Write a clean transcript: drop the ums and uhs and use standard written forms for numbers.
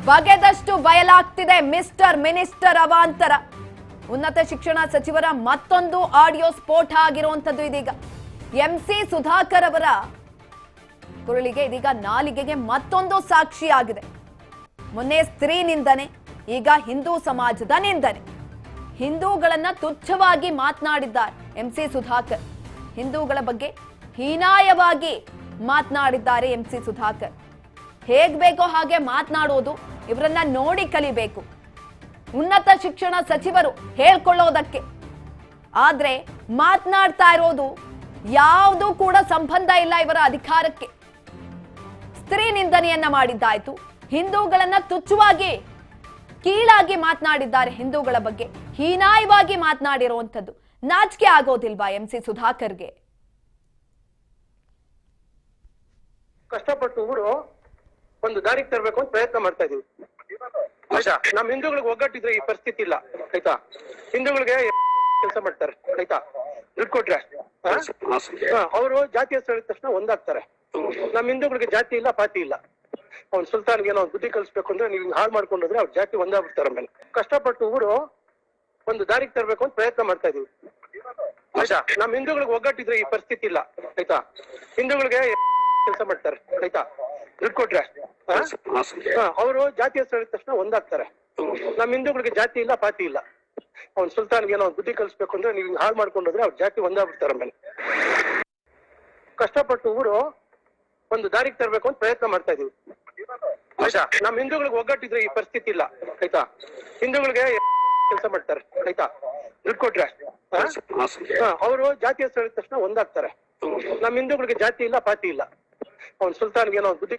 ಬಗೆದಷ್ಟು ಬಯಲಾಗ್ತಿದೆ mister minister ಅವಾಂತರ. ಉನ್ನತ ಶಿಕ್ಷಣ ಸಚಿವರ ಮತ್ತೊಂದು ಆಡಿಯೋ ಸ್ಫೋಟ ಆಗಿರುವಂತದ್ದು ಇದೀಗ. ಎಂಸಿ ಸುಧಾಕರ್ ಅವರ ಕುರಳಿಗೆ ಇದೀಗ ನಾಲಿಗೆಗೆ ಮತ್ತೊಂದು ಸಾಕ್ಷಿಯಾಗಿದೆ. ಮೊನ್ನೆ ಸ್ತ್ರೀ ನಿಂದನೆ, ಈಗ ಹಿಂದೂ ಸಮಾಜದ ನಿಂದನೆ. ಹಿಂದೂಗಳನ್ನ ತುಚ್ಛವಾಗಿ ಮಾತನಾಡಿದ್ದಾರೆ ಎಂಸಿ ಸುಧಾಕರ್. ಹಿಂದೂಗಳ ಬಗ್ಗೆ ಹೀನಾಯವಾಗಿ ಮಾತನಾಡಿದ್ದಾರೆ ಎಂಸಿ ಸುಧಾಕರ್. ಹೇಗ್ ಬೇಕೋ ಹಾಗೆ ಮಾತನಾಡೋದು, ಇವರನ್ನ ನೋಡಿ ಕಲಿಬೇಕು ಉನ್ನತ ಶಿಕ್ಷಣ ಸಚಿವರು ಹೇಳ್ಕೊಳ್ಳೋದಕ್ಕೆ. ಆದ್ರೆ ಮಾತನಾಡ್ತಾ ಇರೋದು ಯಾವುದೂ ಕೂಡ ಸಂಬಂಧ ಇಲ್ಲ ಇವರ ಅಧಿಕಾರಕ್ಕೆ. ಸ್ತ್ರೀ ನಿಂದನೆಯನ್ನ ಮಾಡಿದ್ದಾಯ್ತು, ಹಿಂದೂಗಳನ್ನ ತುಚ್ಛವಾಗಿ ಕೀಳಾಗಿ ಮಾತನಾಡಿದ್ದಾರೆ, ಹಿಂದೂಗಳ ಬಗ್ಗೆ ಹೀನಾಯವಾಗಿ ಮಾತನಾಡಿರುವಂತದ್ದು. ನಾಚಿಕೆ ಆಗೋದಿಲ್ವಾ ಎಂಸಿ ಸುಧಾಕರ್ಗೆ? ಕಷ್ಟಪಟ್ಟು ಊರು ಒಂದು ದಾರಿಗೆ ತರಬೇಕು ಅಂತ ಪ್ರಯತ್ನ ಮಾಡ್ತಾ ಇದೀವಿ. ಆಯ್ತಾ, ನಮ್ ಹಿಂದೂಗಳಿಗೆ ಒಗ್ಗಟ್ಟಿದ್ರೆ ಈ ಪರಿಸ್ಥಿತಿ ಇಲ್ಲ. ಆಯ್ತಾ, ಹಿಂದೂಗಳಿಗೆ ಕೆಲಸ ಮಾಡ್ತಾರೆ. ಆಯ್ತಾ, ದುಡ್ಡು ಕೊಟ್ರೆ ಅವರು ಜಾತಿ ಹೆಸರು ಹೇಳಿದ ತಕ್ಷಣ ಒಂದಾಗ್ತಾರೆ. ನಮ್ ಹಿಂದೂಗಳಿಗೆ ಜಾತಿ ಇಲ್ಲ, ಪಾತಿ ಇಲ್ಲ. ಅವ್ನ್ ಸುಲ್ತಾನ್ಗೆ ಏನೋ ಬುದ್ಧಿ ಕಲಿಸ್ಬೇಕು ಅಂದ್ರೆ ನೀವು ಹಾಳು ಮಾಡ್ಕೊಂಡ್ರೆ ಅವ್ರ ಜಾತಿ ಒಂದಾಗ್ಬಿಡ್ತಾರೆ. ಆಮೇಲೆ ಕಷ್ಟಪಟ್ಟು ಊರು ಒಂದು ದಾರಿಗೆ ತರಬೇಕು ಅಂತ ಪ್ರಯತ್ನ ಮಾಡ್ತಾ ಇದೀವಿ. ಆಯ್ತಾ, ನಮ್ ಹಿಂದೂಗಳಿಗೆ ಒಗ್ಗಟ್ಟಿದ್ರೆ ಈ ಪರಿಸ್ಥಿತಿ ಇಲ್ಲ. ಆಯ್ತಾ, ಹಿಂದೂಗಳಿಗೆ ಕೆಲಸ ಮಾಡ್ತಾರೆ. ಆಯ್ತಾ, ದುಡ್ಡು ಕೊಟ್ರೆ ಅವರು ಜಾತಿ ಹೆಸರು ಹೇಳಿದ ತಕ್ಷಣ ಒಂದಾಗ್ತಾರೆ. ನಮ್ ಹಿಂದೂಗಳಿಗೆ ಜಾತಿ ಇಲ್ಲ, ಪಾತಿ ಇಲ್ಲ. ಅವ್ನ್ ಸುಲ್ತಾನ್ಗೆ ಏನೋ ಬುದ್ಧಿ ಕಲಿಸ್ಬೇಕು ಅಂದ್ರೆ ನೀವು ಹಾಳು ಮಾಡ್ಕೊಂಡ್ರೆ ಅವ್ರ ಜಾತಿ ಒಂದಾಗ್ಬಿಡ್ತಾರೆ. ಆಮೇಲೆ ಕಷ್ಟಪಟ್ಟು ಊರು ಒಂದು ದಾರಿಗೆ ತರಬೇಕು ಅಂತ ಪ್ರಯತ್ನ ಮಾಡ್ತಾ ಇದೀವಿ. ಆಯ್ತಾ, ನಮ್ ಹಿಂದೂಗಳಿಗೆ ಒಗ್ಗಟ್ಟಿದ್ರೆ ಈ ಪರಿಸ್ಥಿತಿ ಇಲ್ಲ. ಆಯ್ತಾ, ಹಿಂದೂಗಳಿಗೆ ಕೆಲಸ ಮಾಡ್ತಾರೆ. ಆಯ್ತಾ, ದುಡ್ಡು ಕೊಟ್ರೆ ಅವರು ಜಾತಿ ಹೆಸರು ಹೇಳಿದ ತಕ್ಷಣ ಒಂದಾಗ್ತಾರೆ. ನಮ್ ಹಿಂದೂಗಳಿಗೆ ಜಾತಿ ಇಲ್ಲ, ಪಾತಿ ಇಲ್ಲ. ಅವ್ನ್ ಸುಲ್ತಾನ್ಗೆ ಏನೋ ಬುದ್ಧಿ